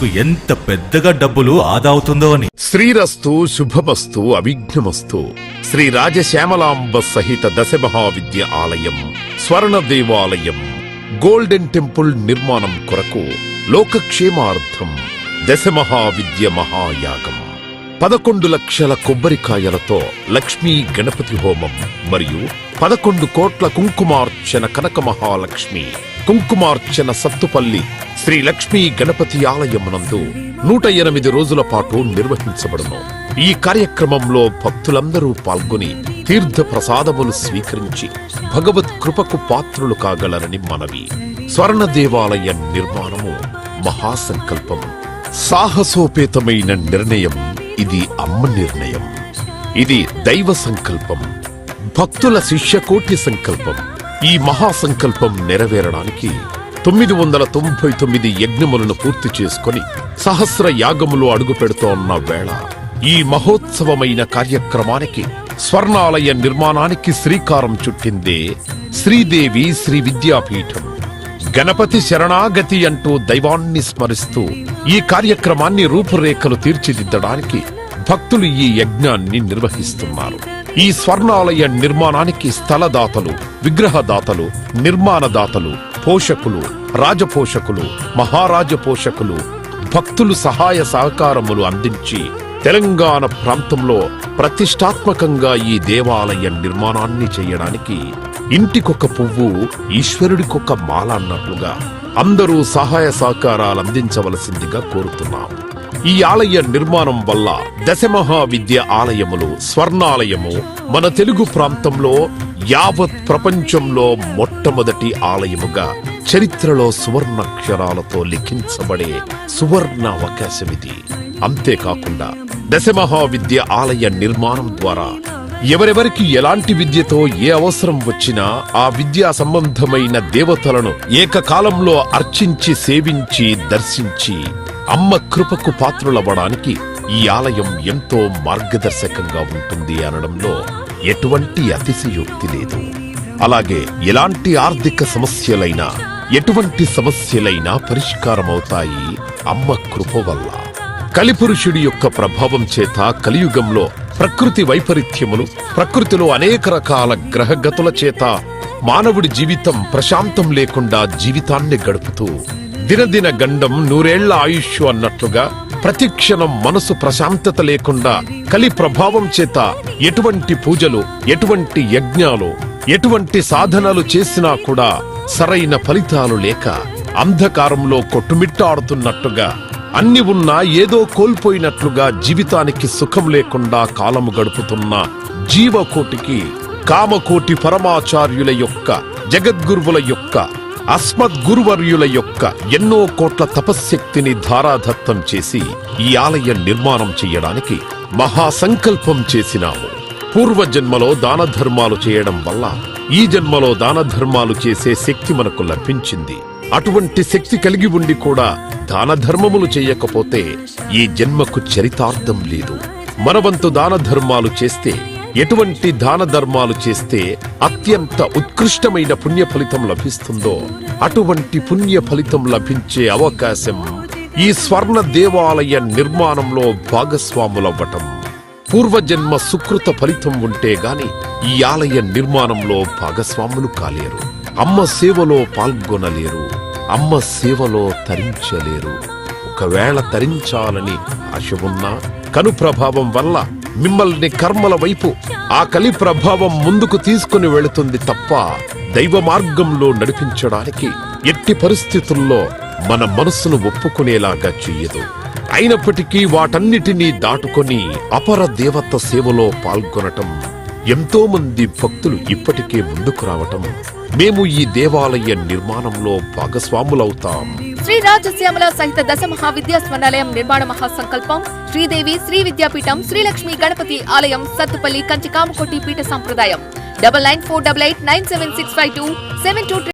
మీకు ఎంత పెద్దగా డబ్బులు ఆదా అవుతుందో అని. శ్రీరస్తు శుభమస్తు అవిఘ్నమస్తు. శ్రీ రాజశ్యామలాంబ సహిత దశమహావిద్య ఆలయం స్వర్ణ దేవాలయం గోల్డెన్ టెంపుల్ నిర్మాణం కొరకు లోకక్షేమార్థం దశమహావిద్య మహాయాగం 11 లక్షల కొబ్బరికాయలతో లక్ష్మీ గణపతి హోమం మరియు 11 కోట్ల కుంకుమార్చన కనక మహాలక్ష్మి కుంకుమార్చన సత్తుపల్లి శ్రీ లక్ష్మీ గణపతి ఆలయమునందు 108 రోజుల పాటు నిర్వహించబడును. ఈ కార్యక్రమంలో భక్తులందరూ పాల్గొని తీర్థ ప్రసాదములు స్వీకరించి భగవత్ కృపకు పాత్రులు కాగలరని మనవి. స్వర్ణ దేవాలయ నిర్మాణము మహాసంకల్పం, సాహసోపేతమైన నిర్ణయం. ఇది అమ్మ నిర్ణయం. ఇది దైవ సంకల్పం, భక్తుల శిష్యకోటి సంకల్పం. ఈ మహాసంకల్పం నెరవేరడానికి 999 యజ్ఞములను పూర్తి చేసుకుని సహస్ర యాగములు అడుగు పెడుతోన్న వేళ ఈ మహోత్సవమైన కార్యక్రమానికి స్వర్ణాలయ నిర్మాణానికి శ్రీకారం చుట్టిందే శ్రీదేవి శ్రీ విద్యాపీఠం. గణపతి శరణాగతి అంటూ దైవాన్ని స్మరిస్తూ ఈ కార్యక్రమాన్ని రూపురేఖలు తీర్చిదిద్దడానికి భక్తులు ఈ యజ్ఞాన్ని నిర్వహిస్తున్నారు. ఈ స్వర్ణాలయ నిర్మాణానికి స్థలదాతలు, విగ్రహదాతలు, నిర్మాణదాతలు, పోషకులు, రాజపోషకులు, మహారాజ పోషకులు, భక్తులు సహాయ సహకారములు అందించి తెలంగాణ ప్రాంతంలో ప్రతిష్టాత్మకంగా ఈ దేవాలయ నిర్మాణాన్ని చేయడానికి ఇంటికొక పువ్వు ఈశ్వరుడికొక మాల అన్నట్లుగా అందరూ సహాయ సహకారాలు అందించవలసిందిగా కోరుతున్నాం. ఈ ఆలయ నిర్మాణం వల్ల దశమహావిద్య ఆలయములు స్వర్ణాలయము మన తెలుగు ప్రాంతంలో యావత్ ప్రపంచంలో మొట్టమొదటి ఆలయముగా చరిత్రలో సువర్ణాక్షరాలతో లిఖించబడే సువర్ణ అవకాశమిది. అంతేకాకుండా దశమహావిద్య ఆలయ నిర్మాణం ద్వారా ఎవరెవరికి ఎలాంటి విద్యతో ఏ అవసరం వచ్చినా ఆ విద్యా సంబంధమైన దేవతలను ఏకకాలంలో అర్చించి సేవించి దర్శించి అమ్మ కృపకు పాత్రులవ్వడానికి ఈ ఆలయం ఎంతో మార్గదర్శకంగా ఉంటుంది అనడంలో ఎటువంటి అతిశయోక్తి లేదు. అలాగే ఎలాంటి ఆర్థిక సమస్యలైనా ఎటువంటి సమస్యలైనా పరిష్కారమవుతాయి అమ్మ కృప వల్ల. కలిపురుషుడి యొక్క ప్రభావం చేత కలియుగంలో ప్రకృతి వైపరీత్యములు, ప్రకృతిలో అనేక రకాల గ్రహగతుల చేత మానవుడి జీవితం ప్రశాంతం లేకుండా జీవితాన్ని గడుపుతూ దినదిన గండం 100 ఆయుష్ అన్నట్లుగా ప్రతిక్షణం మనసు ప్రశాంతత లేకుండా కలి ప్రభావం చేత ఎటువంటి పూజలు, ఎటువంటి యజ్ఞాలు, ఎటువంటి సాధనలు చేసినా కూడా సరైన ఫలితాలు లేక అంధకారంలో కొట్టుమిట్టాడుతున్నట్టుగా అన్ని ఉన్నా ఏదో కోల్పోయినట్లుగా జీవితానికి సుఖం లేకుండా కాలము గడుపుతున్న జీవకోటికి కామకోటి పరమాచార్యుల యొక్క, జగద్గురువుల యొక్క, అస్మద్గురువర్యుల యొక్క ఎన్నో కోట్ల తపశ్శక్తిని ధారాధత్తం చేసి ఈ ఆలయ నిర్మాణం చెయ్యడానికి మహాసంకల్పం చేసినాము. పూర్వజన్మలో దాన ధర్మాలు చేయడం వల్ల ఈ జన్మలో దాన ధర్మాలు చేసే శక్తి మనకు లభించింది. అటువంటి శక్తి కలిగి ఉండి కూడా దాన ధర్మములు చేయకపోతే ఈ జన్మకు చరితార్థం లేదు. మనవంతు దాన ధర్మాలు చేస్తే, ఎటువంటి దాన ధర్మాలు చేస్తే అత్యంత ఉత్కృష్టమైన పుణ్య ఫలితం లభిస్తుందో అటువంటి పుణ్య ఫలితం లభించే అవకాశం ఈ స్వర్ణ దేవాలయ నిర్మాణంలో భాగస్వాములవ్వటం. పూర్వజన్మ సుకృత ఫలితం ఉంటే గాని ఈ ఆలయ నిర్మాణంలో భాగస్వాములు కాలేరు. అమ్మ సేవలో పాల్గొనలేరు. అమ్మ సేవలో తరించలేరు. ఒకవేళ తరించాలని ఆశ ఉన్నా కను ప్రభావం వల్ల మిమ్మల్ని కర్మల వైపు ఆ కలి ప్రభావం ముందుకు తీసుకుని వెళుతుంది తప్ప దైవ మార్గంలో నడిపించడానికి ఎట్టి పరిస్థితుల్లో మన మనస్సును ఒప్పుకునేలాగా చెయ్యదు. అయినప్పటికీ వాటన్నిటినీ దాటుకొని అపర దేవత సేవలో పాల్గొనటం ఎంతో మంది భక్తులు ఇప్పటికే ముందుకు రావటం, మేము ఈ దేవాలయ నిర్మాణంలో భాగస్వాములవుతాం. శ్రీ రాజశ్యామల సహిత దశ మహావిద్యా స్వర్ణాలయం నిర్మాణ మహాసంకల్పం శ్రీదేవి శ్రీ విద్యాపీఠం శ్రీ లక్ష్మీ గణపతి ఆలయం సత్తుపల్లి కంచి కామకోటి పీఠ సంప్రదాయం 994889765272